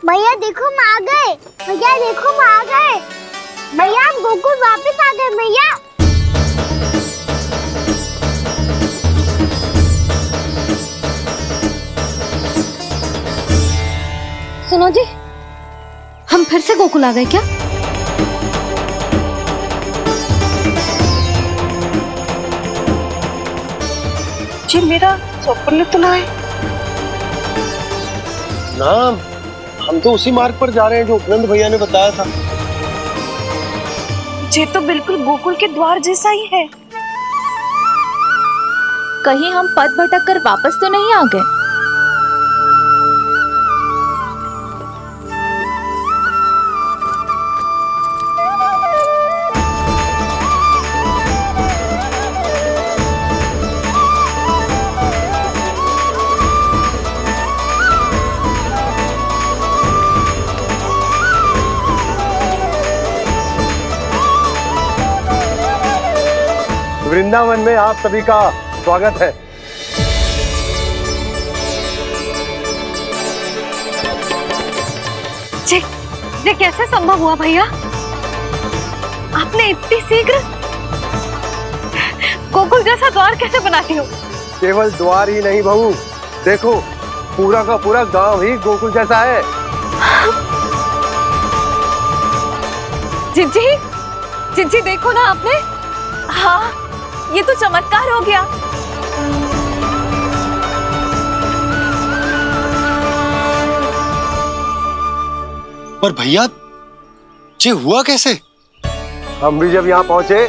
भैया देखो हम आ गए। भैया देखो हम आ गए। भैया हम गोकुल वापस आ गए भैया। सुनो जी, हम फिर से गोकुल आ गए क्या? जी मेरा स्वप्न तो ना है। ना, हम तो उसी मार्ग पर जा रहे हैं जो उपनंद भैया ने बताया था। ये तो बिल्कुल गोकुल के द्वार जैसा ही है। कहीं हम पथ भटक कर वापस तो नहीं आ गए? वृंदावन में आप सभी का स्वागत है। ये कैसे संभव हुआ भैया? आपने इतनी शीघ्र गोकुल जैसा द्वार कैसे बनाती हो? केवल द्वार ही नहीं बहू, देखो पूरा का पूरा गांव ही गोकुल जैसा है। जिज्जी, जिज्जी देखो ना आपने। हाँ, ये तो चमत्कार हो गया। पर भैया ये हुआ कैसे? हम भी जब यहाँ पहुंचे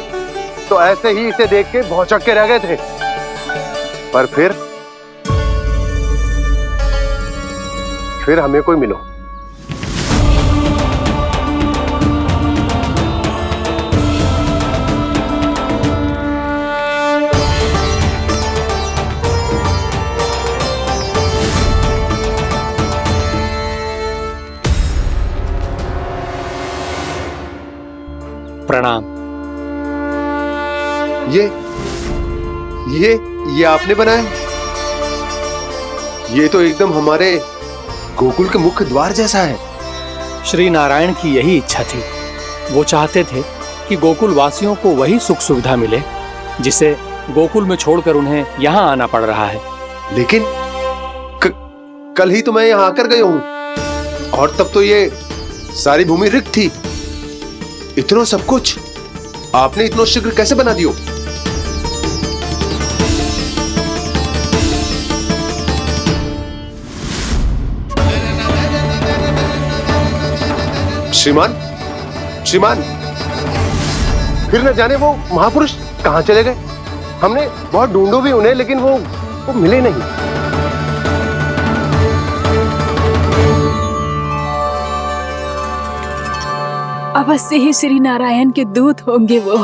तो ऐसे ही इसे देख के भौचक के रह गए थे, पर फिर हमें कोई मिलो। प्रणाम। ये आपने बनाया? ये तो एकदम हमारे गोकुल के मुख्य द्वार जैसा है। श्री नारायण की यही इच्छा थी। वो चाहते थे कि गोकुल वासियों को वही सुख सुविधा मिले जिसे गोकुल में छोड़कर उन्हें यहाँ आना पड़ रहा है। लेकिन कल ही तो मैं यहाँ आकर गया हूँ और तब तो ये सारी भूमि रिक्त थी। इतना सब कुछ आपने इतना शीघ्र कैसे बना दियो? श्रीमान, श्रीमान, फिर न जाने वो महापुरुष कहां चले गए। हमने बहुत ढूंढो भी उन्हें, लेकिन वो मिले नहीं। अवश्य ही श्री नारायण के दूत होंगे वो,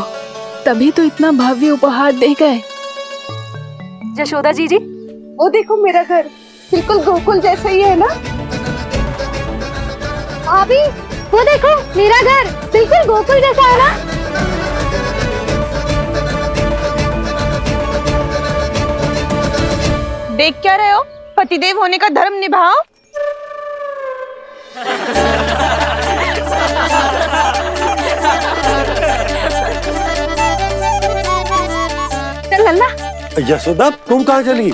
तभी तो इतना भव्य उपहार दे गए। यशोदा जी, वो देखो मेरा घर बिल्कुल गोकुल जैसा ही है ना? भाभी वो देखो मेरा घर बिल्कुल गोकुल जैसा है ना? देख क्या रहे हो? पतिदेव होने का धर्म निभाओ। चल लल्ला, यशोदा तुम कहां चली?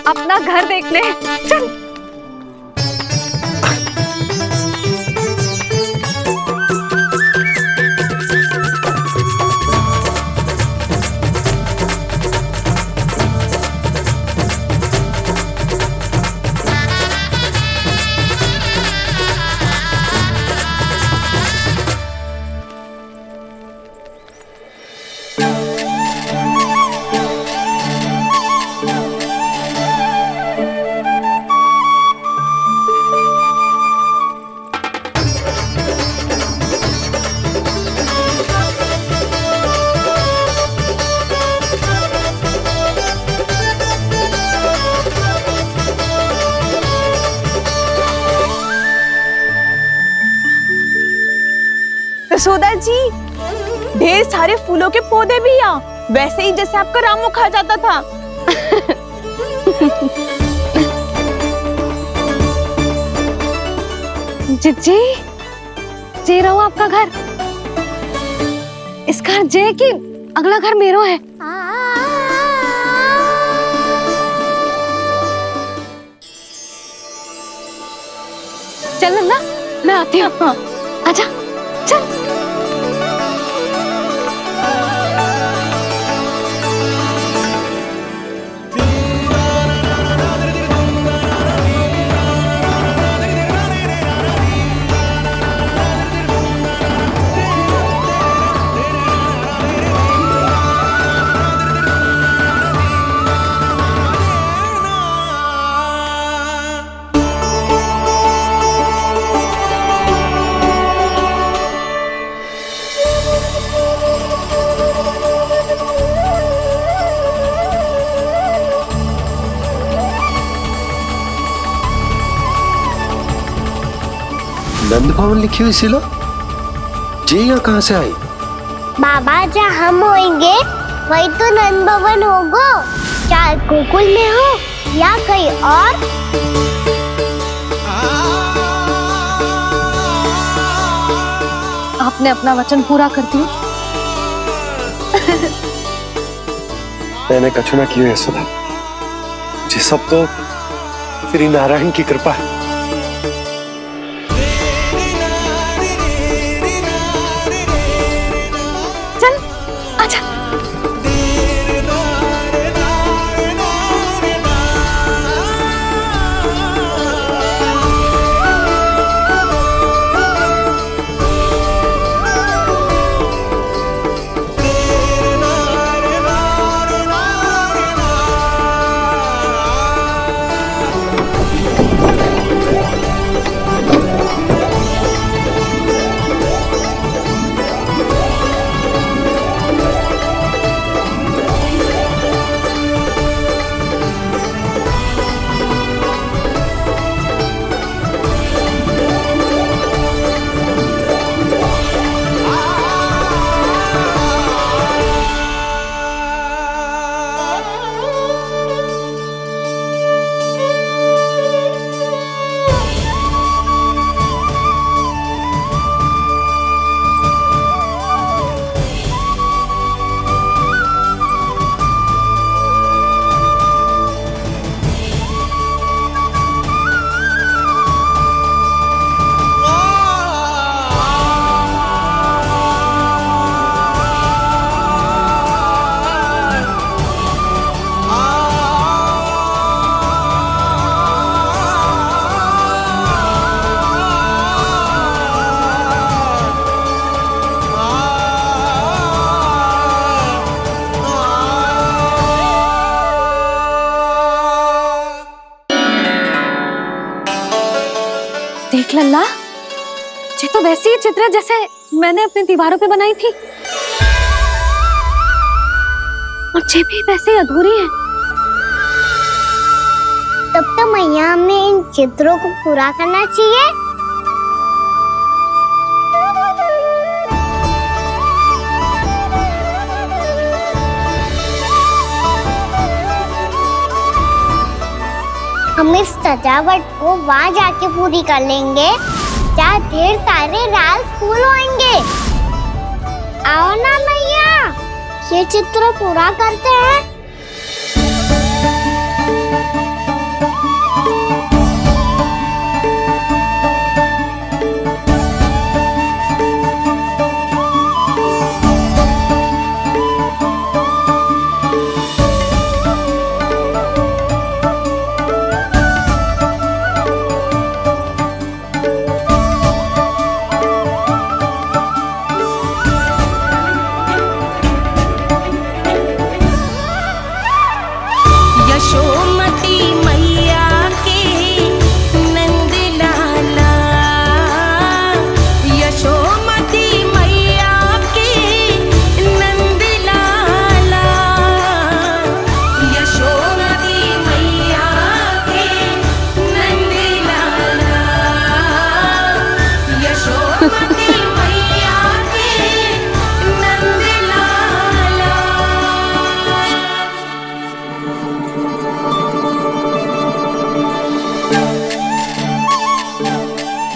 अपना घर देखने चल। यशोदा जी, ढेर सारे फूलों के पौधे भी यहाँ, वैसे ही जैसे आपका रामू खा जाता था। जिज्जी, जे रहो आपका घर। इस घर जे की अगला घर मेरो है। चल नन्ना, मैं आती हूँ। हाँ। आजा, चल। नंद भवन लिखी हुई सिला, जे यहाँ कहाँ से आई? बाबा जहाँ हम होंगे वही तो नंद भवन होगा, चाहे गोकुल में हो या कहीं और। आपने अपना वचन पूरा कर दिया। मैंने कछु ना किए है सुधा, ये सब तो श्री नारायण की कृपा है। चल, आजा। देख लल्ला, ये तो वैसी ही चित्र है जैसे मैंने अपने दीवारों पे बनाई थी, और ये भी वैसे ही अधूरी है। तब तो मैया हमें इन चित्रों को पूरा करना चाहिए। हम इस सजावट को वहाँ जाके पूरी कर लेंगे जहाँ ढेर सारे लाल फूल होंगे। आओ ना मैया, ये चित्र पूरा करते हैं।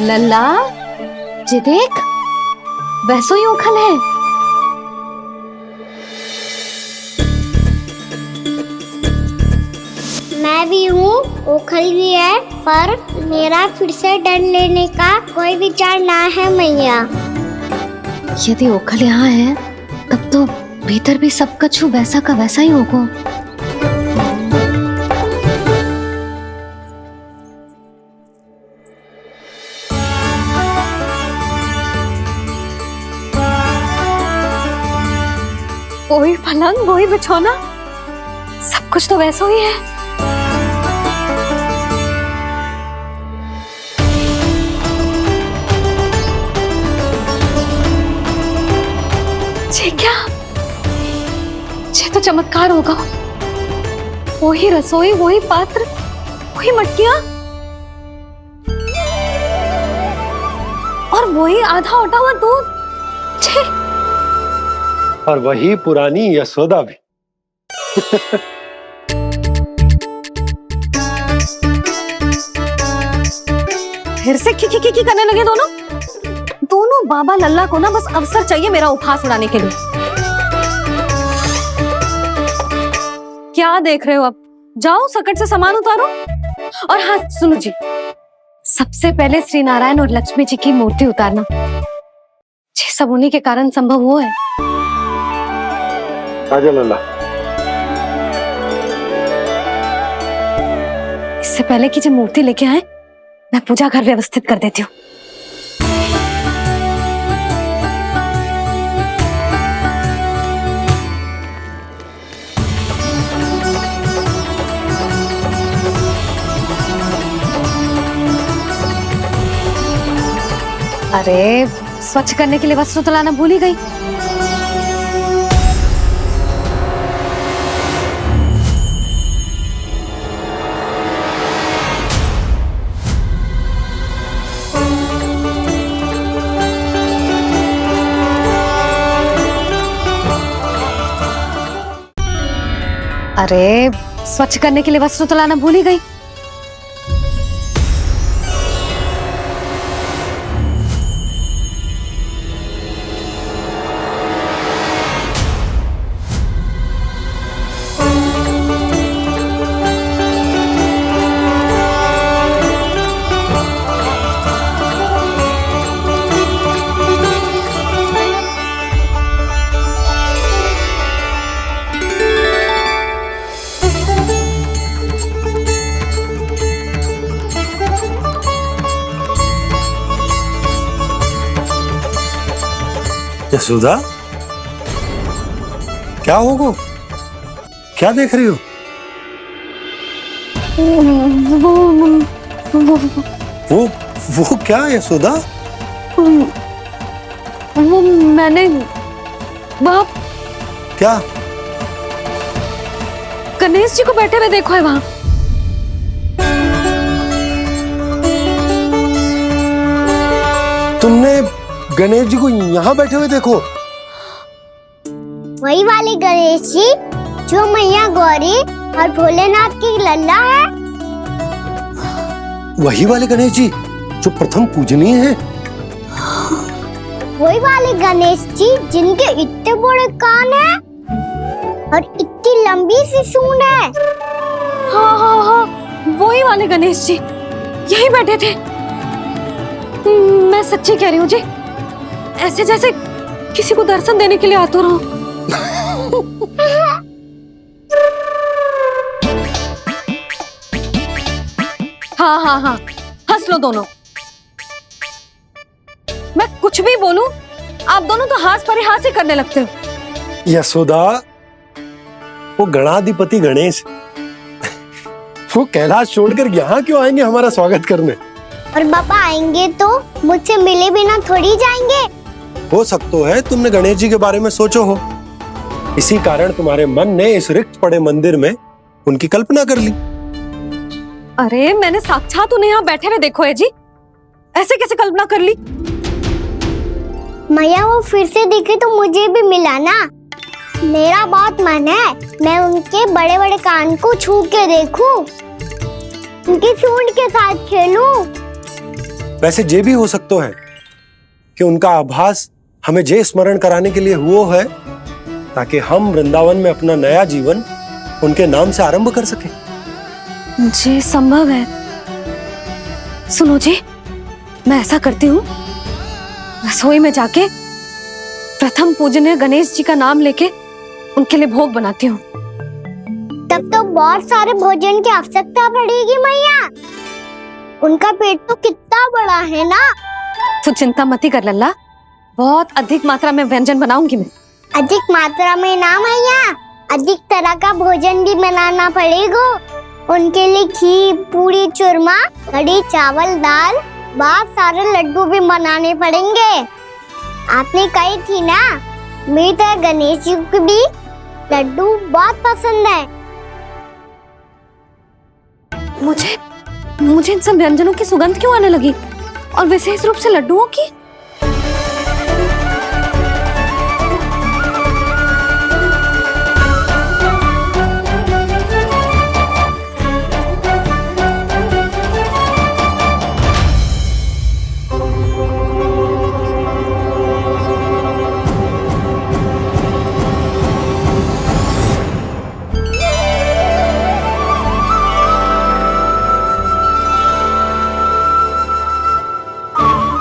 लल्ला, ये देख, वैसो ही उखल है। मैं भी हूँ, ओखल भी है, पर मेरा फिर से डर लेने का कोई विचार ना है मैया। यदि ओखल यहाँ है, तब तो भीतर भी सब कछु वैसा का वैसा ही होगा। वही पलंग, वही बिछौना, सब कुछ तो वैसा ही है। ये क्या? ये तो चमत्कार होगा। वही रसोई, वही पात्र, वही मटकियां और वही आधा उटा हुआ दूध। छे! और वही पुरानी यशोदा भी। फिर से खी करने लगे दोनों। दोनों बाबा लल्ला को ना बस अवसर चाहिए मेरा उपहास उड़ाने के लिए। क्या देख रहे हो? अब जाओ, सकट से सामान उतारो। और हाँ सुनो जी, सबसे पहले श्री नारायण और लक्ष्मी जी की मूर्ति उतारना। ये सब उन्हीं के कारण संभव हुआ है। आजा लल्ला। इससे पहले कि जो मूर्ति लेके आए, मैं पूजा घर व्यवस्थित कर देती हूँ। अरे, स्वच्छ करने के लिए वस्त्र तो लाना भूल ही गई। अरे, स्वच्छ करने के लिए वस्त्र तो लाना भूल ही गई। यशोदा, क्या होगा? क्या देख रही हो? वो क्या यशोदा? वो मैंने बाप क्या? गणेश जी को बैठे हुए देखो है वहां। तुमने गणेश जी को यहाँ बैठे हुए देखो? वही वाले गणेश जी जो मैया गौरी और भोलेनाथ की लल्ला है। वही वाले गणेश जी जो प्रथम पूजनीय हैं। वही वाले गणेश जी जिनके इतने बड़े कान हैं और इतनी लंबी सी सूंड है। हाँ हाँ हाँ, वही वाले गणेश जी यही बैठे थे। मैं सच्ची कह रही हूँ जी, ऐसे जैसे किसी को दर्शन देने के लिए आतुर हूँ। हाँ हाँ हाँ, हंस लो दोनों। मैं कुछ भी बोलूं, आप दोनों तो हाथ पर हाथ ही करने लगते हो। यशोदा, वो गणाधिपति गणेश वो कैलाश छोड़कर यहाँ क्यों आएंगे हमारा स्वागत करने? और पापा आएंगे तो मुझसे मिले बिना थोड़ी जाएंगे। हो सकता है तुमने गणेश जी के बारे में सोचो हो, इसी कारण तुम्हारे मन ने इस रिक्त पड़े मंदिर में उनकी कल्पना कर ली। अरे मैंने साक्षात उन्हें यहाँ बैठे हुए देखो है जी, ऐसे कैसे कल्पना कर ली? मैया वो फिर से दिखे तो मुझे भी मिला ना। मेरा बहुत मन है मैं उनके बड़े बड़े कान को छू के देखूं, उनकी सूंड के साथ खेलूं। वैसे ये भी हो सकता है कि उनका आभास हमें जे स्मरण कराने के लिए हुआ है ताकि हम वृंदावन में अपना नया जीवन उनके नाम से आरंभ कर सके। जी संभव है। सुनो जी, मैं ऐसा करती हूँ, रसोई में जाके प्रथम पूजनीय गणेश जी का नाम लेके उनके लिए भोग बनाती हूँ। तब तो बहुत सारे भोजन की आवश्यकता पड़ेगी मैया। उनका पेट तो कितना बड़ा है ना। तू चिंता मत कर लल्ला, बहुत अधिक मात्रा में व्यंजन बनाऊंगी मैं। अधिक मात्रा में ना मैया, अधिक तरह का भोजन भी बनाना पड़ेगा। उनके लिए खीर, पूरी, चूरमा, कढ़ी, चावल, दाल, बहुत सारे लड्डू भी बनाने पड़ेंगे। आपने कही थी ना, मेरी तरह गणेश जी को भी लड्डू बहुत पसंद है। मुझे इन सब व्यंजनों की सुगंध क्यों आने लगी, और विशेष रूप से लड्डुओं की?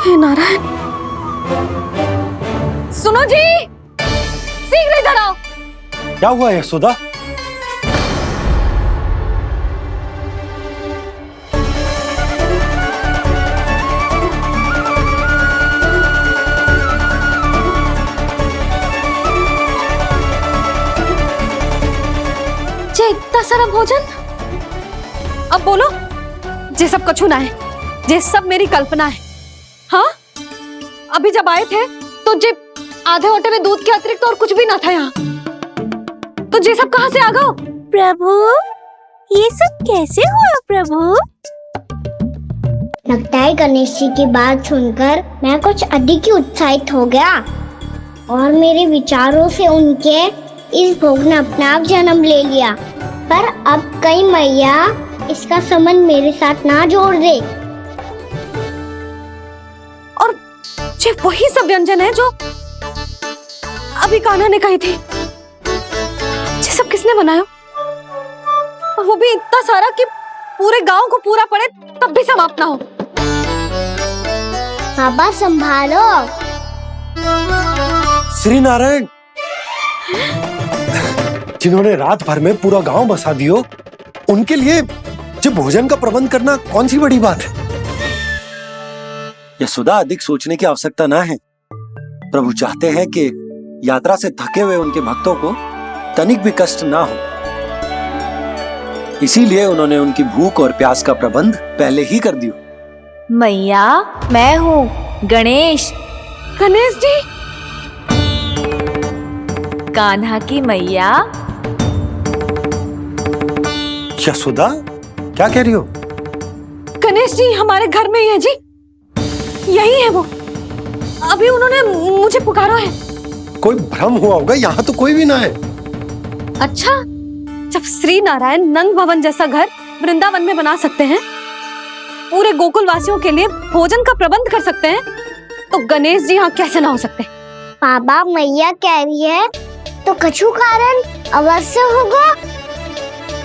हे नारायण, सुनो जी, शीघ्र इधर आओ। क्या हुआ यशोदा? जे इतना सारा भोजन, अब बोलो, जे सब कछु ना है, जे सब मेरी कल्पना है। हाँ, अभी जब आए थे तो जे आधे ओटे में दूध के अतिरिक्त और कुछ भी ना था यहाँ, तो जे सब कहाँ से आ गए? प्रभु, ये सब कैसे हुआ प्रभु? लगता है गणेश जी की बात सुनकर मैं कुछ अधिक ही उत्साहित हो गया और मेरे विचारों से उनके इस भोग ने अपने आप जन्म ले लिया। पर अब कहीं मैया इसका संबंध मेरे साथ ना जोड़ दे। और जे वही सब व्यंजन है जो अभी कान्हा ने कही थी, ये सब किसने बनाया? और वो भी इतना सारा कि पूरे गांव को पूरा पड़े तब भी समाप्त ना हो। बाबा संभालो। श्री नारायण, जिन्होंने रात भर में पूरा गांव बसा दियो, उनके लिए जो भोजन का प्रबंध करना कौन सी बड़ी बात है? यशोदा, अधिक सोचने की आवश्यकता ना है। प्रभु चाहते हैं कि यात्रा से थके हुए उनके भक्तों को तनिक भी कष्ट ना हो, इसीलिए उन्होंने उनकी भूख और प्यास का प्रबंध पहले ही कर दियो। मैया, मैं हूँ गणेश, गणेश जी, कान्हा की मैया। यशोदा, क्या कह रही हो? गणेश जी हमारे घर में ही है जी, यही है वो। अभी उन्होंने मुझे पुकारा है। कोई भ्रम हुआ होगा, यहाँ तो कोई भी ना है। अच्छा, जब श्री नारायण नंद भवन जैसा घर वृंदावन में बना सकते हैं, पूरे गोकुल वासियों के लिए भोजन का प्रबंध कर सकते हैं, तो गणेश जी यहाँ कैसे ना हो सकते? बाबा, मैया कह रही है तो कछु कारण अवश्य होगा।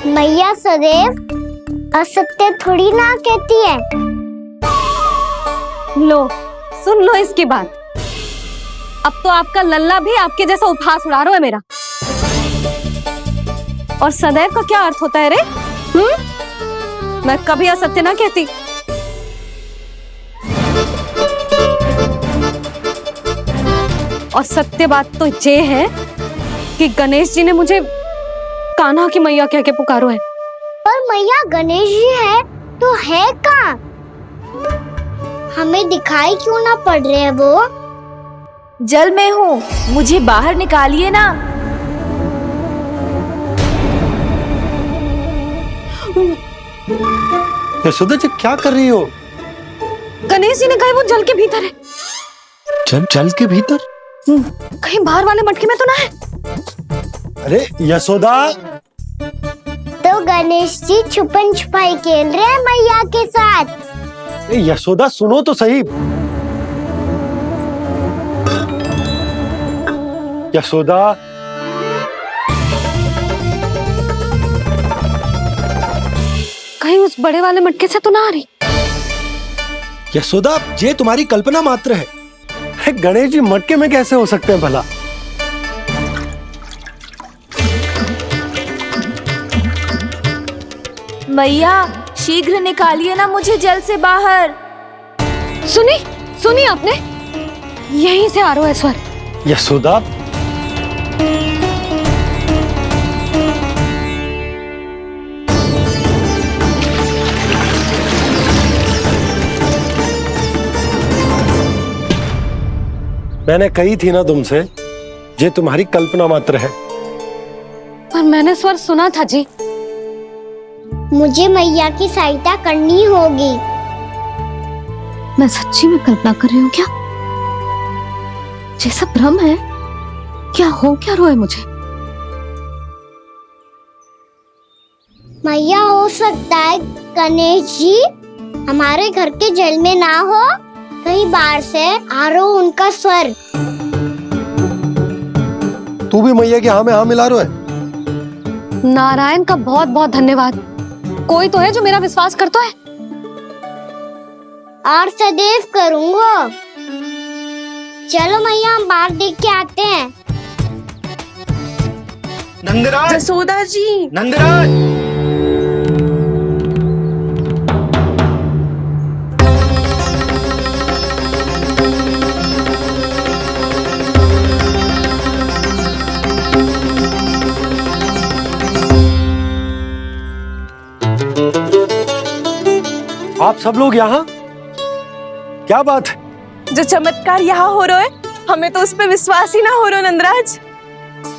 मैया सदैव असत्य थोड़ी ना कहती है। लो, सुन लो इसकी बात। अब तो आपका लल्ला भी आपके जैसा उपहास उड़ा रहा है मेरा। और सदैव का क्या अर्थ होता है रे? मैं कभी असत्य ना कहती। और सत्य बात तो ये है कि गणेश जी ने मुझे कान्हा की मैया कह के पुकारो है। पर मैया गणेश जी है तो है कहाँ? हमें दिखाई क्यों ना पड़ रहे हैं वो? जल में हूँ, मुझे बाहर निकालिए ना। यशोदा जी, क्या कर रही हो? गणेश जी ने कहा वो जल के भीतर है। जल के भीतर? कहीं बाहर वाले मटके में तो ना है? अरे यशोदा! तो गणेश जी छुपन छुपाई खेल रहे हैं मैया के साथ। यशोदा सुनो तो सही। यशोदा, कहीं उस बड़े वाले मटके से तो ना आ रही। यशोदा, ये तुम्हारी कल्पना मात्र है। गणेश जी मटके में कैसे हो सकते हैं भला? मैया शीघ्र निकालिए ना मुझे जल से बाहर। सुनी सुनी आपने? यहीं से आ रहा है स्वर। यशोदा, मैंने कही थी ना तुमसे, ये तुम्हारी कल्पना मात्र है। पर मैंने स्वर सुना था जी। मुझे मैया की सहायता करनी होगी। मैं सच्ची में कल्पना कर रही हूँ क्या? ये सब भ्रम है क्या? हो क्या रहा है मुझे? मैया, हो सकता है गणेश जी हमारे घर के जल में ना हो, कहीं बाहर से आ रहा हो उनका स्वर। तू भी मैया के हाँ में हाँ मिला रहा है। नारायण का बहुत बहुत धन्यवाद। कोई तो है जो मेरा विश्वास करता है। और सदैव करूंगा। चलो मैया, हम बाहर देख के आते हैं। नंदराज, जसोदा जी, नंदराज। आप सब लोग यहाँ? क्या बात है? जो चमत्कार यहाँ हो रहा है, हमें तो उस पे विश्वास ही ना हो रहा नंदराज।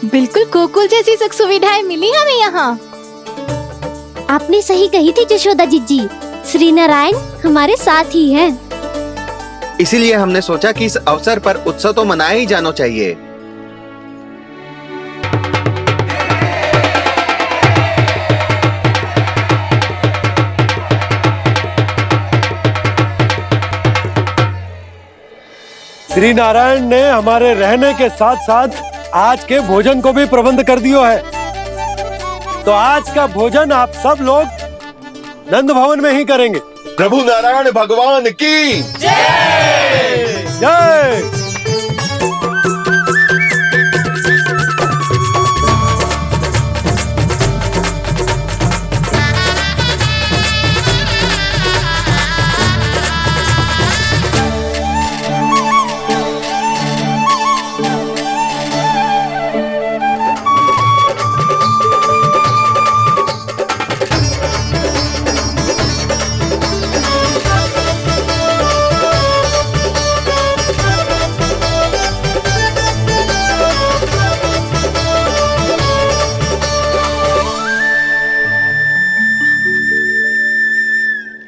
बिल्कुल गोकुल जैसी सुख सुविधाएं मिली हमें यहाँ। आपने सही कही थी यशोदा जीजी, श्री नारायण हमारे साथ ही हैं। इसीलिए हमने सोचा कि इस अवसर पर उत्सव तो मनाया ही जाना चाहिए। श्री नारायण ने हमारे रहने के साथ साथ आज के भोजन को भी प्रबंध कर दिया है। तो आज का भोजन आप सब लोग नंद भवन में ही करेंगे। प्रभु नारायण भगवान की जय जय।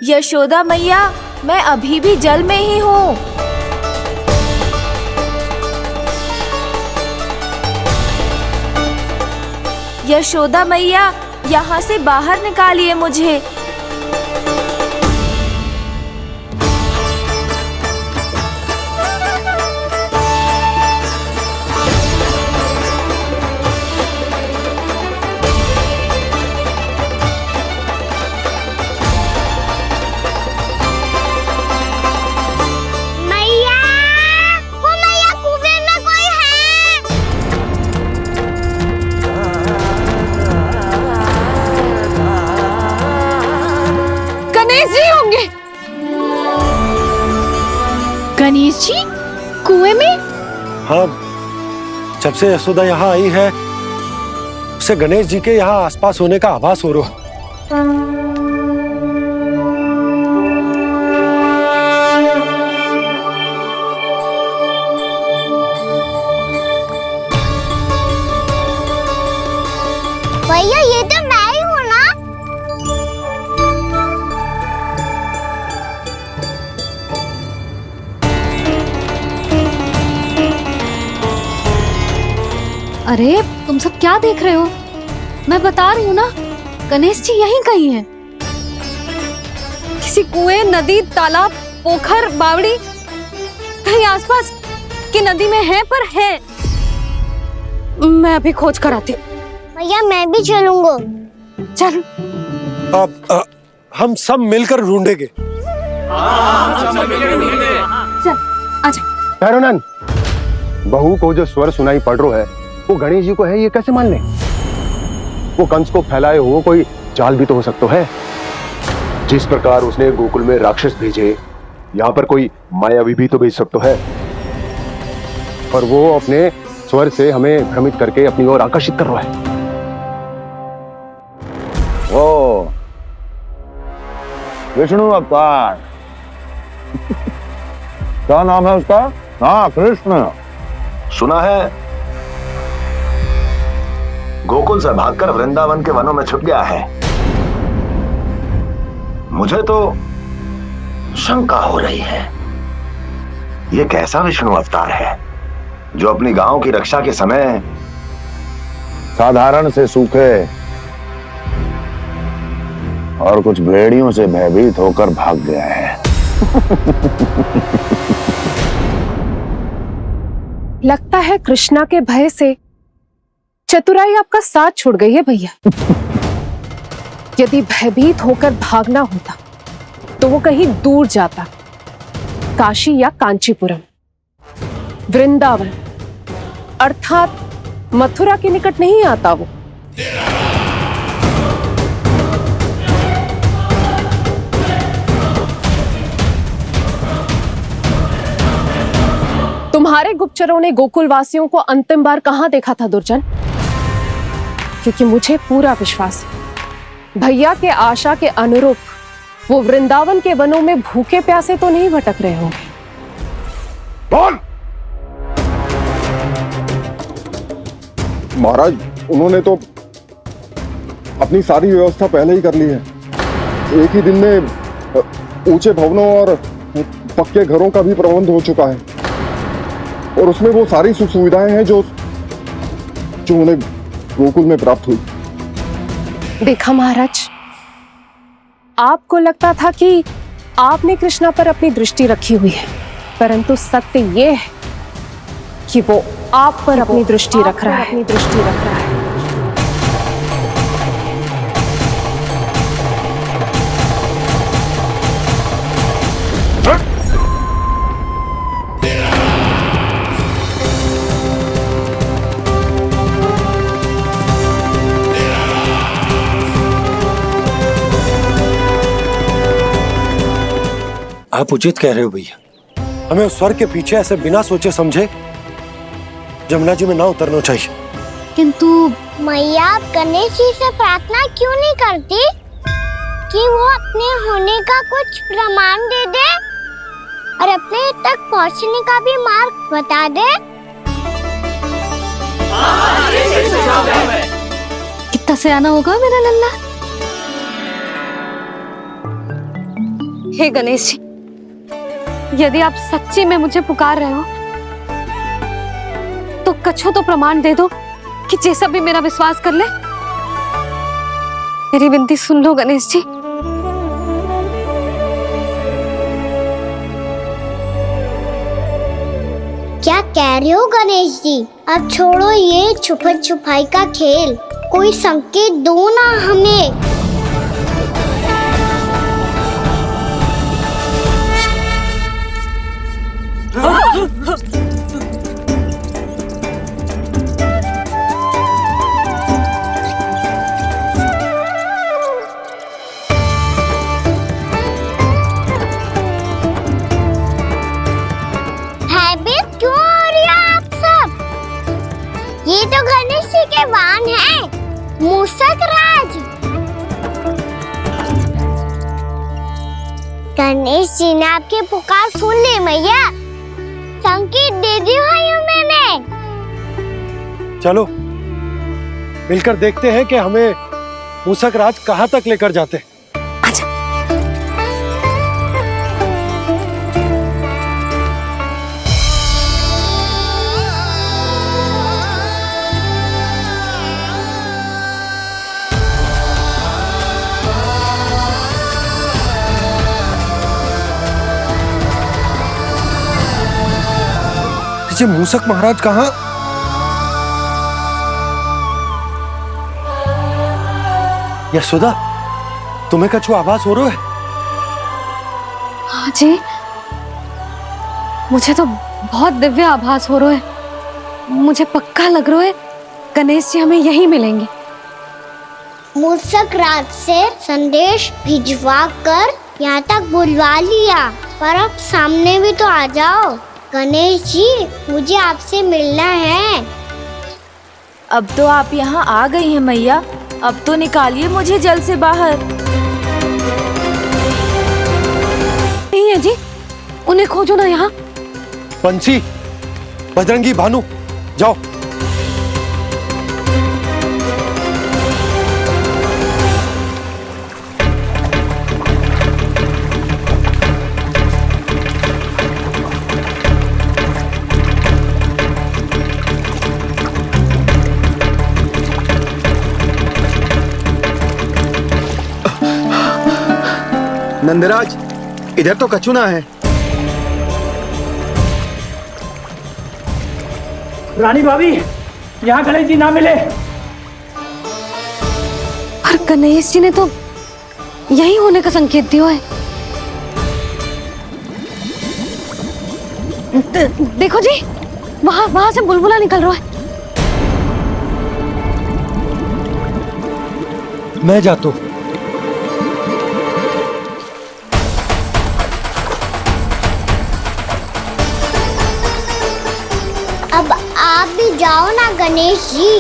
यशोदा मैया, मैं अभी भी जल में ही हूँ। यशोदा मैया, यहाँ से बाहर निकालिए मुझे। गणेश जी कुएं में? हाँ, जब से यशोदा यहाँ आई है उसे गणेश जी के यहाँ आसपास होने का आभास हो रहा है। भैया, ये तो मैं ही हूँ ना? अरे तुम सब क्या देख रहे हो? मैं बता रही हूँ ना, गणेश जी यहीं कहीं हैं। किसी कुएं, नदी, तालाब, पोखर, बावड़ी कहीं आसपास की नदी में है, पर है। मैं अभी खोज कर आती हूँ। भैया मैं भी चलूंगा। चल। अब हम सब मिलकर ढूंढेंगे। चल आजा। भैरवनाथ, बहू को जो स्वर सुनाई पड़ रहा है वो गणेश जी को है, ये कैसे मान ले? वो कंस को फैलाए हुए कोई चाल भी तो हो सकता है। जिस प्रकार उसने गोकुल में राक्षस भेजे, यहाँ पर कोई मायावी भी तो भेज सकता है। और वो अपने स्वर से हमें भ्रमित करके अपनी ओर आकर्षित कर रहा है। ओ विष्णु अवतार। क्या नाम है उसका? हाँ, कृष्ण। सुना है गोकुल से भागकर वृंदावन के वनों में छुप गया है। मुझे तो शंका हो रही है, ये कैसा विष्णु अवतार है जो अपनी गांव की रक्षा के समय साधारण से सूखे और कुछ भेड़ियों से भयभीत होकर भाग गया है। लगता है कृष्णा के भय से चतुराई आपका साथ छोड़ गई है भैया। यदि भयभीत होकर भागना होता तो वो कहीं दूर जाता, काशी या कांचीपुरम, वृंदावन अर्थात मथुरा के निकट नहीं आता वो। तुम्हारे गुप्तचरों ने गोकुल वासियों को अंतिम बार कहां देखा था दुर्जन? क्योंकि मुझे पूरा विश्वास है भैया के आशा के अनुरूप वो वृंदावन के वनों में भूखे प्यासे तो नहीं भटक रहे होंगे। बोल। महाराज, उन्होंने तो अपनी सारी व्यवस्था पहले ही कर ली है। एक ही दिन में ऊंचे भवनों और पक्के घरों का भी प्रबंध हो चुका है और उसमें वो सारी सुख सुविधाएं हैं जो उन्हें गोकुल में प्राप्त हुई। देखा महाराज, आपको लगता था कि आपने कृष्णा पर अपनी दृष्टि रखी हुई है, परंतु सत्य ये है कि वो आप पर अपनी दृष्टि रख रहा है। आप उचित कह रहे हो भैया, हमें उस स्वर के पीछे ऐसे बिना सोचे समझे जमुना जी में ना उतरना चाहिए। किंतु मैया, आप गणेश जी से प्रार्थना क्यों नहीं करती कि वो अपने होने का कुछ प्रमाण दे दे और अपने तक पहुंचने का भी मार्ग बता दे? कितना सयाना होगा मेरा लल्ला। हे गणेश जी, यदि आप सच्ची में मुझे पुकार रहे हो तो कछो तो प्रमाण दे दो कि जैसा भी मेरा विश्वास कर ले। मेरी विनती सुन लो गणेश जी। क्या कह रहे हो गणेश जी? अब छोड़ो ये छुपन छुपाई का खेल, कोई संकेत दो ना हमें। भयभीत क्यों हो रही हो आप सब? ये तो गणेश जी के वाहन हैं, मूषक राज। गणेश जी ने आपकी पुकार सुन ली मैया, संकेत दे दी भाइयों मैंने। चलो मिलकर देखते हैं कि हमें मूषक राज कहां तक लेकर जाते हैं। ये मूसक महाराज कहाँ? यशोदा, तुम्हें कछु आभास हो रहा है? हाँ जी, मुझे तो बहुत दिव्य आभास हो रहा है। मुझे पक्का लग रहा है गणेश जी हमें यहीं मिलेंगे। मूसक राज से संदेश भिजवा कर यहाँ तक बुलवा लिया, पर अब सामने भी तो आ जाओ। गणेश जी, मुझे आपसे मिलना है। अब तो आप यहाँ आ गई हैं मैया, अब तो निकालिए मुझे जल से बाहर। नहीं है जी, उन्हें खोजो ना यहाँ। पंछी, बजरंगी, भानु, जाओ। नंदराज, इधर तो कछु ना है। रानी भाभी, यहाँ गणेश जी ना मिले। पर गणेश जी ने तो यही होने का संकेत दिया है। देखो जी, वहां से बुलबुला निकल रहा है। मैं जाता हूँ। अब आप भी जाओ ना गणेश जी।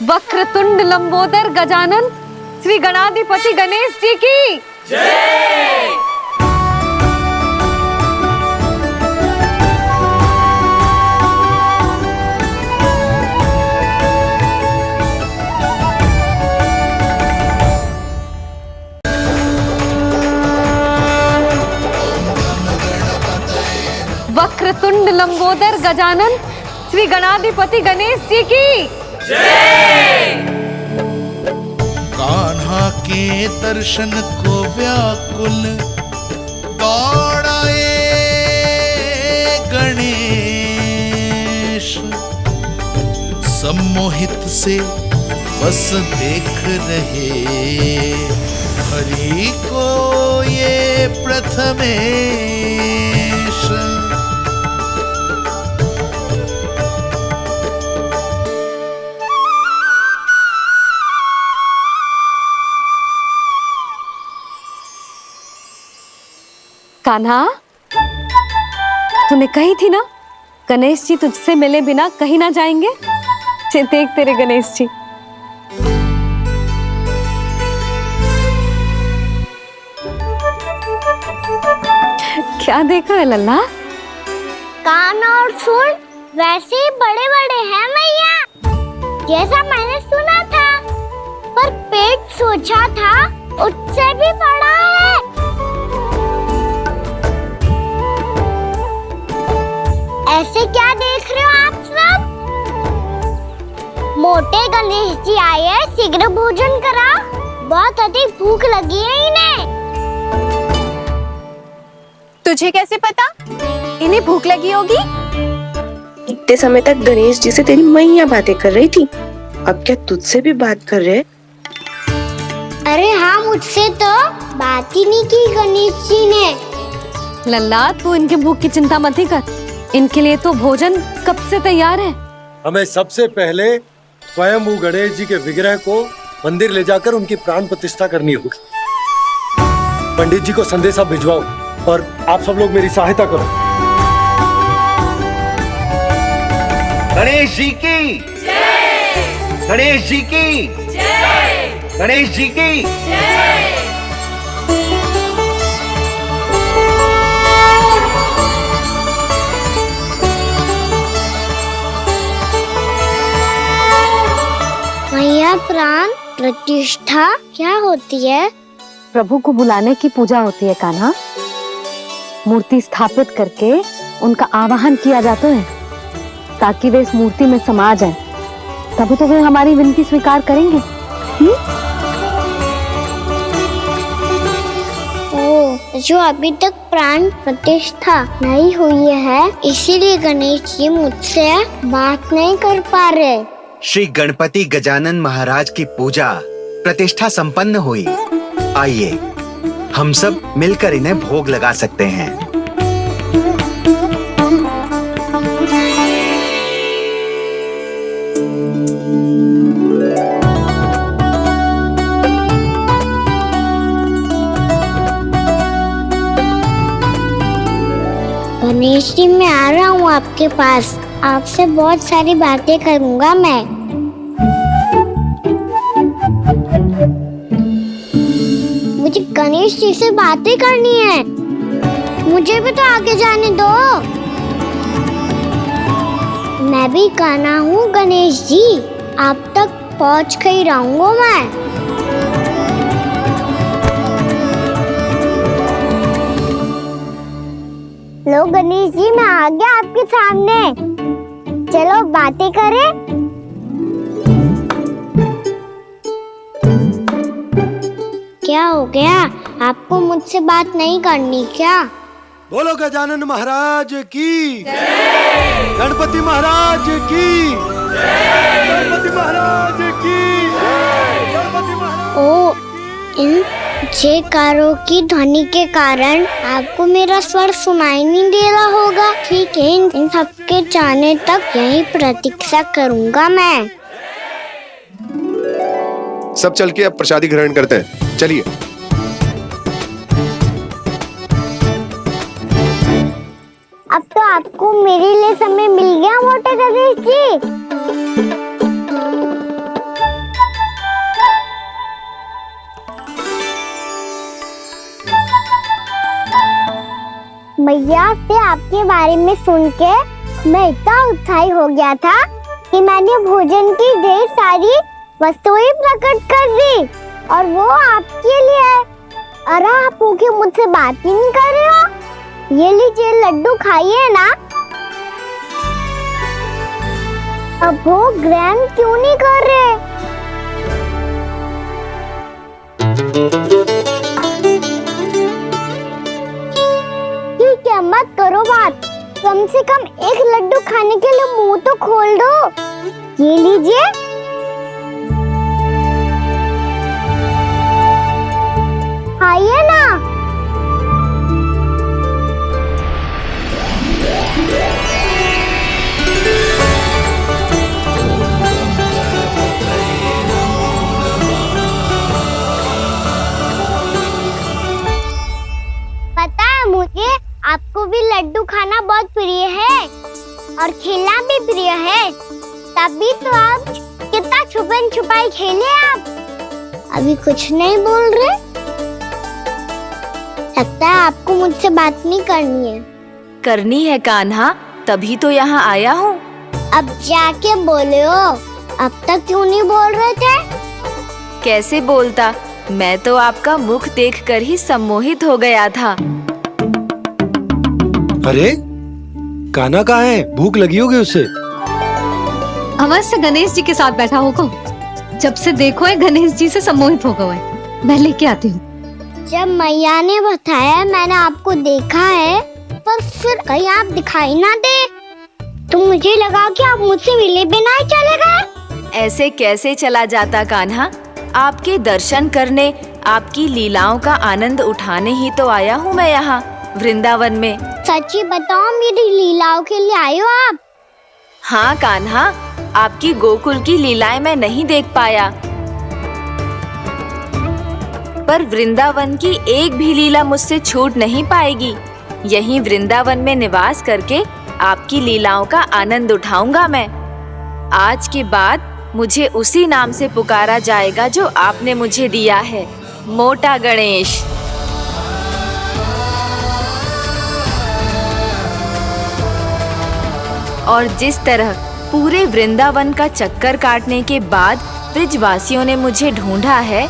वक्रतुंड लंबोदर गजानन श्री गणाधिपति गणेश जी की जय। वक्रतुंड लंबोदर गजानन श्री गणाधिपति गणेश जी की जय। कान्हा के दर्शन को व्याकुल दौड़ाए गणेश, सम्मोहित से बस देख रहे हरि को ये प्रथमेश। कान्हा, तूने कही थी ना गणेश जी तुझसे मिले बिना कहीं ना जाएंगे। देख तेरे गणेश जी। क्या देख रहा है लल्ला? कान और सुन वैसे ही बड़े बड़े हैं मैया, जैसा मैंने सुना था, पर पेट सोचा था उससे भी बड़ा है। ऐसे क्या देख रहे हो आप सब? मोटे गणेश जी आए हैं, शीघ्र भोजन करा, बहुत अधिक भूख लगी है इन्हें। तुझे कैसे पता इन्हें भूख लगी होगी? इतने समय तक गणेश जी से तेरी मैया बातें कर रही थी, अब क्या तुझसे भी बात कर रहे? अरे हाँ, मुझसे तो बात बात ही नहीं की गणेश जी ने। लल्ला, तू इनके भूख की चिंता मत ही कर, इनके लिए तो भोजन कब से तैयार है। हमें सबसे पहले स्वयं गणेश जी के विग्रह को मंदिर ले जाकर उनकी प्राण प्रतिष्ठा करनी होगी। पंडित जी को संदेशा भिजवाओ और आप सब लोग मेरी सहायता करो। गणेश जी की जय, गणेश जी की जय, गणेश जी की जय। मैया, प्राण प्रतिष्ठा क्या होती है? प्रभु को बुलाने की पूजा होती है कान्हा। मूर्ति स्थापित करके उनका आवाहन किया जाता है ताकि वे इस मूर्ति में समा जाएं। तभी तो वे हमारी विनती स्वीकार करेंगे। ओ, जो अभी तक प्राण प्रतिष्ठा नहीं हुई है, इसीलिए गणेश जी मुझसे बात नहीं कर पा रहे। श्री गणपति गजानन महाराज की पूजा प्रतिष्ठा संपन्न हुई। आइए हम सब मिलकर इन्हें भोग लगा सकते हैं। गणेश जी, मैं आ रहा हूँ आपके पास। आपसे बहुत सारी बातें करूँगा मैं। मुझे गणेश जी से बातें करनी है। मुझे भी तो आगे जाने दो। मैं भी कान्हा हूँ गणेश जी, आप तक पहुँच कर ही रहूँगा मैं। लो गणेश जी, मैं आ गया आपके सामने। चलो बातें करें। क्या हो गया? आपको मुझसे बात नहीं करनी क्या? बोलो गजानन महाराज की जय, गणपति महाराज की जय, गणपति महाराज की जय, गणपति महाराज। ओ, इन जयकारों की ध्वनि के कारण आपको मेरा स्वर सुनाई नहीं दे रहा होगा। ठीक है, इन सबके जाने तक यही प्रतीक्षा करूंगा मैं। सब चल के अब प्रसादी ग्रहण करते हैं, चलिए। अब तो आपको मेरे लिए समय मिल गया मोटे गणेश जी। मैया से आपके बारे में सुन के मैं इतना उत्साही हो गया था कि मैंने भोजन की ढेर सारी वस्तुएं प्रकट कर दी, और वो आपके लिए। अरे आप भूखे मुझसे बात ही नहीं कर रहे हो। ये लीजिए लड्डू, खाइए ना। अब वो ग्रहण क्यों नहीं कर रहे? ठीक है, मत करो बात। कम से कम एक लड्डू खाने के लिए मुंह तो खोल दो। ये लीजिए। खाइए ना। पता है मुझे, आपको भी लड्डू खाना बहुत प्रिय है और खेलना भी प्रिय है। तभी तो आप कितना छुपन छुपाई खेले। आप अभी कुछ नहीं बोल रहे। लगता है आपको मुझसे बात नहीं करनी है। करनी है कान्हा, तभी तो यहाँ आया हूँ। अब जाके बोले हो। अब तक क्यों नहीं बोल रहे थे? कैसे बोलता, मैं तो आपका मुख देखकर ही सम्मोहित हो गया था। अरे कान्हा कहाँ है? भूख लगी होगी उसे। अवश्य गणेश जी के साथ बैठा होगा। जब से देखो है गणेश जी से सम्मोहित हो गए। मैं लेके आती हूँ। जब मैया ने बताया मैंने आपको देखा है, पर फिर कहीं आप दिखाई ना दे, तो मुझे लगा कि आप मुझसे मिले बिना ही चले गए। ऐसे कैसे चला जाता कान्हा? आपके दर्शन करने आपकी लीलाओं का आनंद उठाने ही तो आया हूँ मैं यहाँ वृंदावन में। सच्ची बताओ, मेरी लीलाओं के लिए आए हो आप? हाँ कान्हा, आपकी गोकुल की लीलाएं मैं नहीं देख पाया, पर वृंदावन की एक भी लीला मुझसे छूट नहीं पाएगी। यहीं वृंदावन में निवास करके आपकी लीलाओं का आनंद उठाऊंगा मैं। आज के बाद मुझे उसी नाम से पुकारा जाएगा जो आपने मुझे दिया है, मोटा गणेश। और जिस तरह पूरे वृंदावन का चक्कर काटने के बाद ब्रिजवासियों ने मुझे ढूंढा है,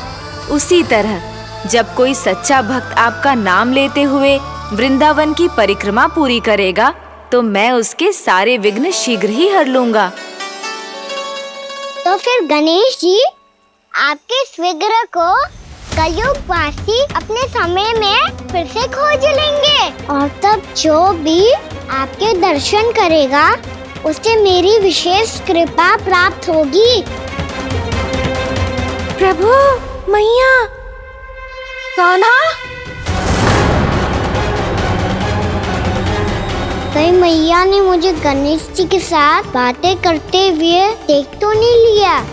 उसी तरह जब कोई सच्चा भक्त आपका नाम लेते हुए वृंदावन की परिक्रमा पूरी करेगा तो मैं उसके सारे विघ्न शीघ्र ही हर लूंगा। तो फिर गणेश जी, आपके इस विग्रह को कलयुग वासी अपने समय में फिर से खोज लेंगे और तब जो भी आपके दर्शन करेगा उसे मेरी विशेष कृपा प्राप्त होगी। प्रभु, मैया, कान्हा, कहीं मैया ने मुझे गणेश जी के साथ बातें करते हुए देख तो नहीं लिया?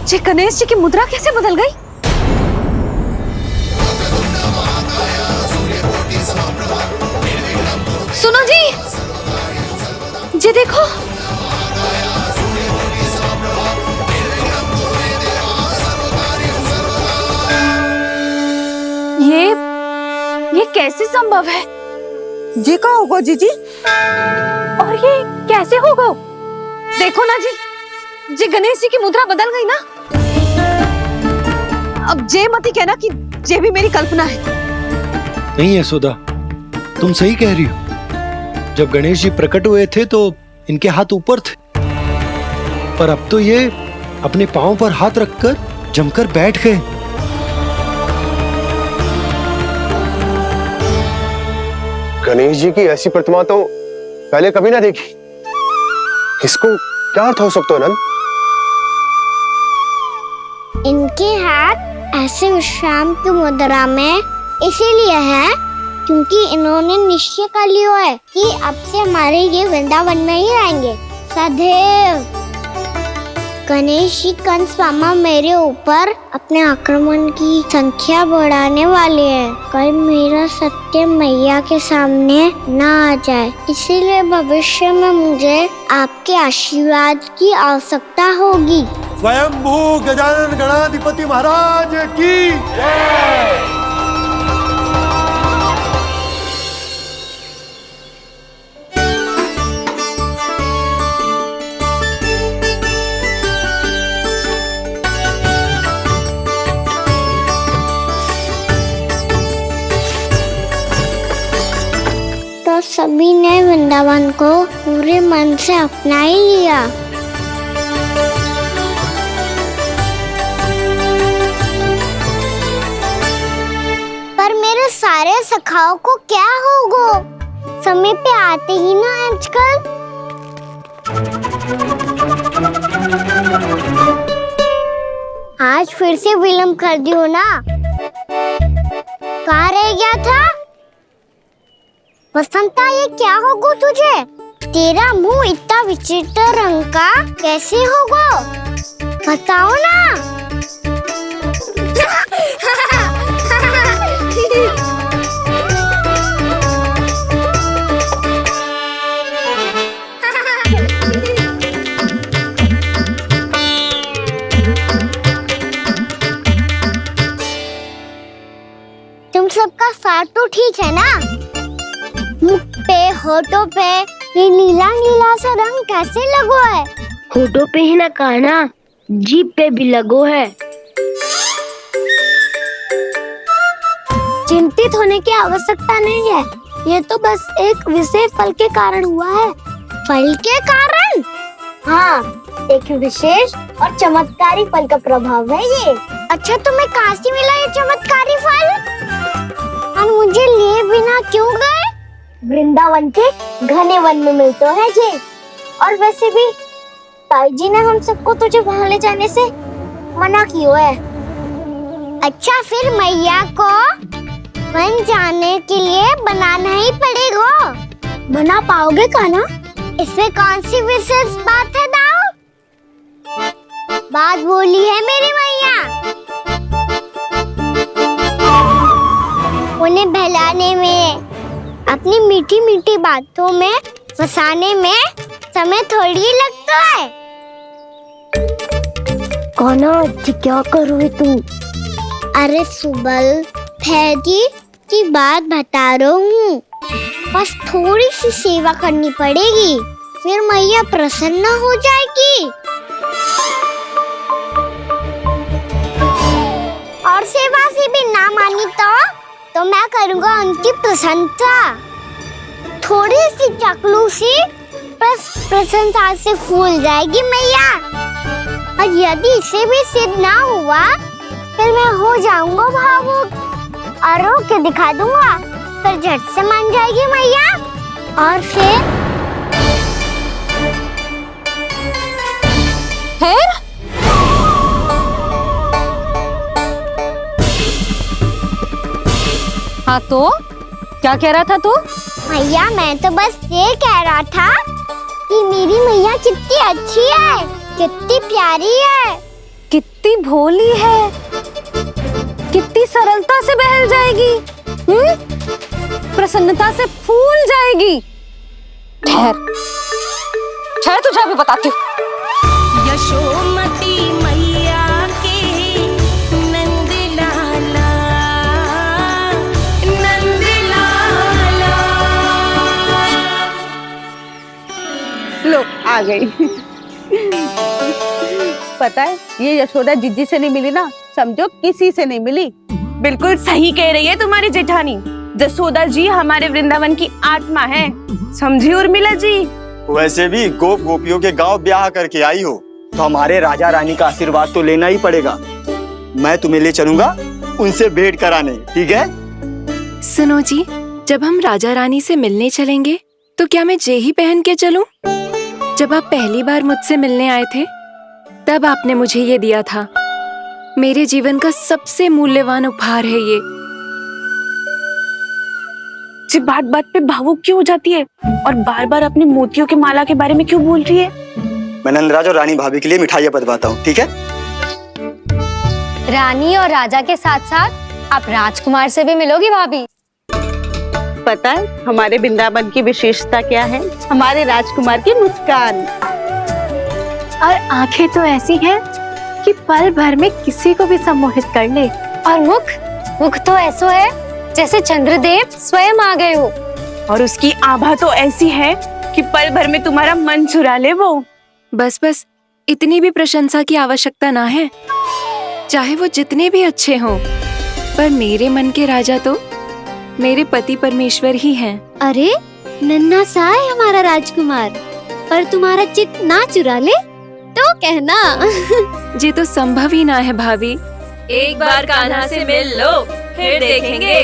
ये गणेश जी की मुद्रा कैसे बदल गई? सुनो जी, ये देखो। ये कैसे संभव है? ये क्या होगा जीजी? और ये कैसे होगा? देखो ना जी, जी गणेश जी की मुद्रा बदल गई ना। अब जे मत ही कहना कि ये भी मेरी कल्पना है। नहीं यशोदा, तुम सही कह रही हो। जब गणेश जी प्रकट हुए थे तो इनके हाथ ऊपर थे, पर अब तो ये अपने पांव पर हाथ रखकर जमकर बैठ गए। गणेश जी की ऐसी प्रतिमा तो पहले कभी ना देखी। इसको क्या अर्थ हो सकता है नंद? इनके हाथ ऐसे विश्राम की मुद्रा में इसीलिए है क्योंकि इन्होंने निश्चय कर लिया है कि अब से हमारे ये वृंदावन में ही रहेंगे सदैव। गणेश जी कंस मामा मेरे ऊपर अपने आक्रमण की संख्या बढ़ाने वाले हैं, कहीं मेरा सत्य मैया के सामने ना आ जाए। इसीलिए भविष्य में मुझे आपके आशीर्वाद की आवश्यकता होगी। स्वयंभू गजानन गणाधिपति महाराज की जय। तो सभी ने वृंदावन को पूरे मन से अपना ही लिया। पर मेरे सारे सखाओं को क्या होगा? समय पे आते ही ना आजकल। आज फिर से विलंब कर दियो ना। कहाँ रह गया था? वसंता, ये क्या होगा तुझे? तेरा मुंह इतना विचित्र रंग का कैसे होगा? बताओ ना। तुम सबका साथ तो ठीक है ना? मुख पे, होठों पे ये नीला नीला सा रंग कैसे लगो है? होठों पे ही ना कान्हा, जीभ पे भी लगो है। चिंतित होने की आवश्यकता नहीं है, ये तो बस एक विशेष फल के कारण हुआ है। फल के कारण? हाँ, एक विशेष और चमत्कारी फल का प्रभाव है ये। अच्छा, तुम्हें कहाँ से मिला ये चमत्कारी फल? वृंदावन के घने वन में मिलते हैं जी। और वैसे भी ताई जी ने हम सबको तुझे वहाँ ले जाने से मना किया है। अच्छा, फिर मैया को वन जाने के लिए बनाना ही पड़ेगा। बना पाओगे कान्हा? इसमें कौन सी विशेष बात है दाऊ? बात बोली है मेरी मैया। उन्हें बहलाने में, अपनी मीठी मीठी बातों में फंसाने में समय थोड़ी लगता है। कान्हा क्या करोगे तू? अरे सुबल, फैजी की बात बता रहा हूँ। बस थोड़ी सी सेवा करनी पड़ेगी, फिर मैया प्रसन्न हो जाएगी। और सेवा से भी ना मानी तो मैं करूँगा उनकी प्रशंसा। थोड़ी सी चाकलूसी प्रशंसा से फूल जाएगी मैया। और यदि इसे भी सिद्ध ना हुआ, फिर मैं हो जाऊंगा भावुक और रो के दिखा दूंगा। फिर झट से मान जाएगी मैया। और फिर हाँ तो क्या कह रहा था तू? मैया, मैं तो बस ये कह रहा था कि मेरी मैया कितनी अच्छी है, कितनी प्यारी है, कितनी भोली है, कितनी सरलता से बहल जाएगी, प्रसन्नता से फूल जाएगी। ठहर तुझे अभी बताती हूँ। यशोमती मैया के नंद लाला, नंद लाला। लो आ गई। पता है, ये यशोदा जिज्जी से नहीं मिली ना, समझो किसी से नहीं मिली। बिल्कुल सही कह रही है तुम्हारी जेठानी। यशोदा जी हमारे वृंदावन की आत्मा है, समझी उर्मिला जी? वैसे भी गोप गोपियों के गांव ब्याह करके आई हो, तो हमारे राजा रानी का आशीर्वाद तो लेना ही पड़ेगा। मैं तुम्हें ले चलूंगा उनसे भेंट कराने, ठीक है? सुनो जी, जब हम राजा रानी से मिलने चलेंगे तो क्या मैं जे ही पहन के चलूं? जब आप पहली बार मुझसे मिलने आए थे, तब आपने मुझे ये दिया था। मेरे जीवन का सबसे मूल्यवान उपहार है ये। जी बात बात पे भावुक क्यों हो जाती है और बार बार अपनी मोतियों के माला के बारे में क्यों बोल रही है? मैं नंदराज और रानी भाभी के लिए मिठाइयाँ बंटवाता हूँ, ठीक है? रानी और राजा के साथ साथ आप राजकुमार से भी मिलोगी भाभी। पता है हमारे वृंदावन की विशेषता क्या है? हमारे राजकुमार की मुस्कान। और आंखें तो ऐसी हैं कि पल भर में किसी को भी सम्मोहित कर ले। और मुख तो ऐसा है जैसे चंद्रदेव स्वयं आ गए हो। और उसकी आभा तो ऐसी है कि पल भर में तुम्हारा मन चुरा ले वो। बस इतनी भी प्रशंसा की आवश्यकता ना है, चाहे वो जितने भी अच्छे हों, पर मेरे मन के राजा तो मेरे पति परमेश्वर ही हैं। अरे नन्हा सा है हमारा राजकुमार, पर तुम्हारा चित्त ना चुरा ले तो कहना। ये तो संभव ही ना है भाभी। एक बार कान्हा से मिल लो, फिर देखेंगे।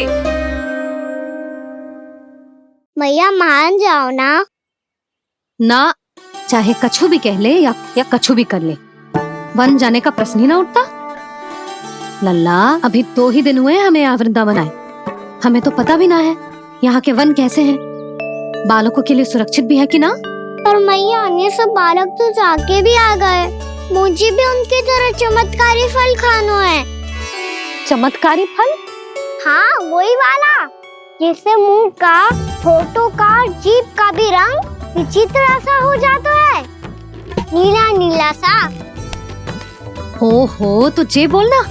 मैया मान जाओ ना। चाहे कछु भी कह ले या कछु भी कर ले, वन जाने का प्रश्न ही ना उठता। लल्ला, अभी 2 ही दिन हुए हमें यहाँ वृंदावन आए। हमें तो पता भी ना है यहाँ के वन कैसे हैं, बालकों के लिए सुरक्षित भी है कि ना। पर मैया, अन्य सब बालक तो जाके भी आ गए। मुझे भी उनकी तरह चमत्कारी फल खाना है। चमत्कारी फल? हाँ, वही वाला जिससे मुंह का, होठों का, जीभ का भी रंग विचित्र सा हो जाता है, नीला नीला सा। हो तो जे बोलना।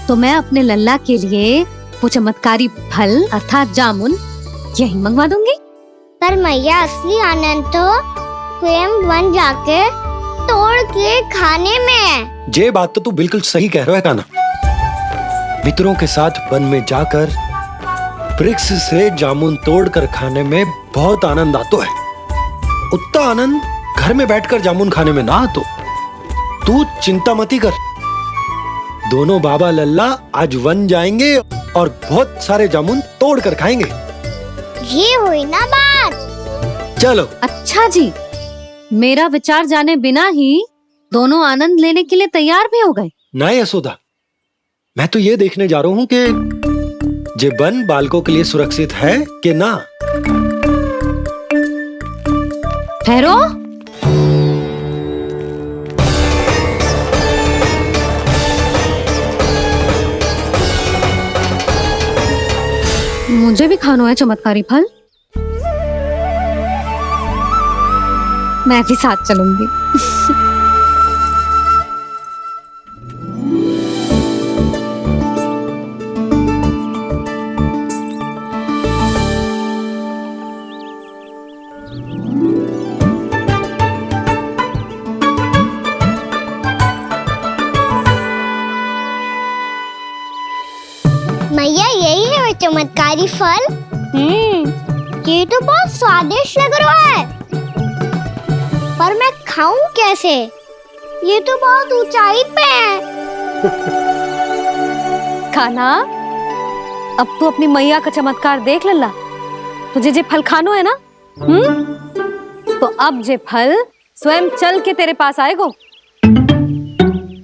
तो मैं अपने लल्ला के लिए वो चमत्कारी फल अर्थात जामुन यही मंगवा दूंगी। पर मैया, असली आनंद तो स्वयं वन जाके तोड़ के खाने में है। ये बात तो तू बिल्कुल सही कह रहा है कान्हा। मित्रों के साथ वन में जाकर वृक्ष से जामुन तोड़कर खाने में बहुत आनंद आता है। उतना आनंद घर में बैठकर जामुन खाने में ना आतो। तू चिंता मती कर, दोनों बाबा लल्ला आज वन जाएंगे और बहुत सारे जामुन तोड़कर खाएंगे। ये हुई ना बात। चलो। अच्छा जी, मेरा विचार जाने बिना ही दोनों आनंद लेने के लिए तैयार भी हो गए। ना यशोदा, मैं तो ये देखने जा रहा हूँ कि जीवन बालकों के लिए सुरक्षित है कि ना। ठहरो। मुझे भी खाना है चमत्कारी फल। मैं भी साथ चलूंगी। मैया यही है वो चमत्कारी फल। ये तो बहुत स्वादिष्ट लग रहा है, पर मैं खाऊं कैसे? ये तो बहुत ऊंचाई पे है। खाना, अब तू अपनी मैया का चमत्कार देख लल्ला। तुझे जे फल खानो है ना, तो अब जे फल स्वयं चल के तेरे पास आएगो।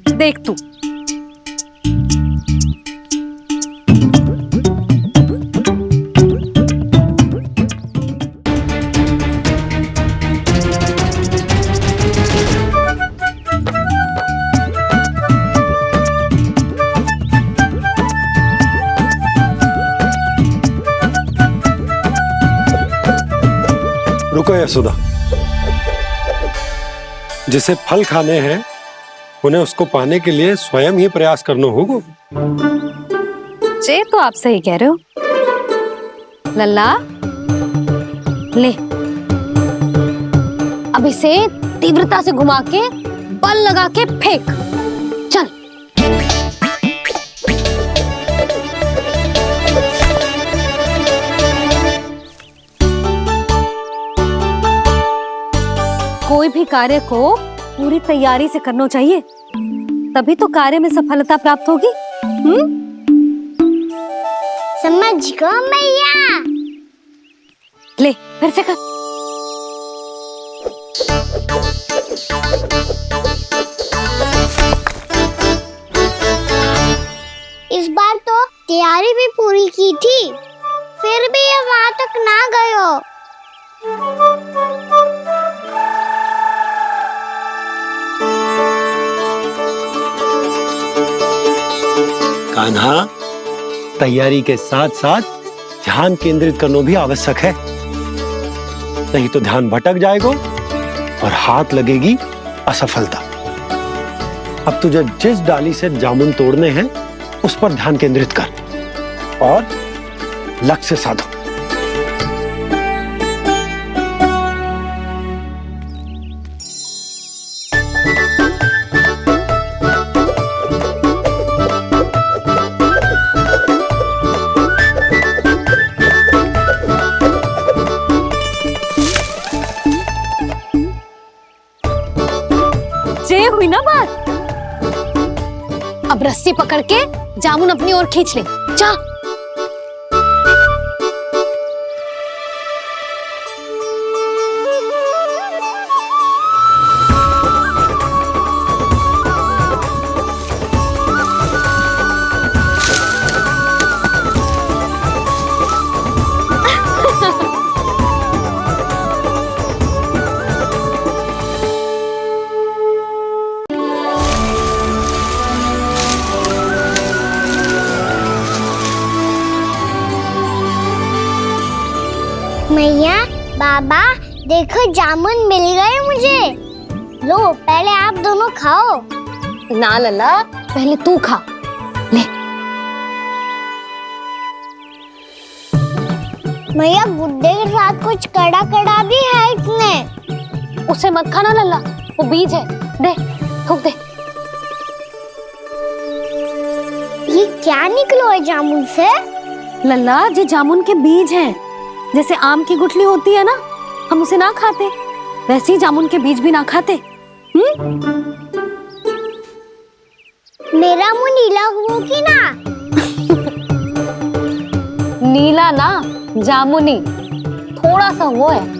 देख तू। रुको यशोदा, जिसे फल खाने हैं उन्हें उसको पाने के लिए स्वयं ही प्रयास करना होगा। जे तो आप सही कह रहे हो लल्ला। ले, अब इसे तीव्रता से घुमा के बल लगा के फेंक। चल। कोई भी कार्य को पूरी तैयारी से करना चाहिए, तभी तो कार्य में सफलता प्राप्त होगी। समझ गो मैया। ले, फिर से कर। इस बार तो तैयारी भी पूरी की थी, फिर भी ये वहां तक ना गए हो। कान्हा, तैयारी के साथ साथ ध्यान केंद्रित करना भी आवश्यक है, नहीं तो ध्यान भटक जाएगा और हाथ लगेगी असफलता। अब तुझे जिस डाली से जामुन तोड़ने हैं उस पर ध्यान केंद्रित कर और लक्ष्य साधो। ये हुई ना बात। अब रस्सी पकड़ के जामुन अपनी ओर खींच ले। जा। मैया, बाबा, देखो जामुन मिल गए मुझे। लो, पहले आप दोनों खाओ। ना लल्ला, पहले तू खा। ले। मैया, गुड्डे के साथ कुछ कड़ा कड़ा भी है इसमें। उसे मत खाना लल्ला, वो बीज है। दे, थूक दे। ये क्या निकलो है जामुन से? लल्ला, ये जामुन के बीज हैं। जैसे आम की गुठली होती है ना, हम उसे ना खाते, वैसे ही जामुन के बीज भी ना खाते। मेरा मुंह नीला हुआ कि ना? नीला ना, जामुनी। थोड़ा सा वो है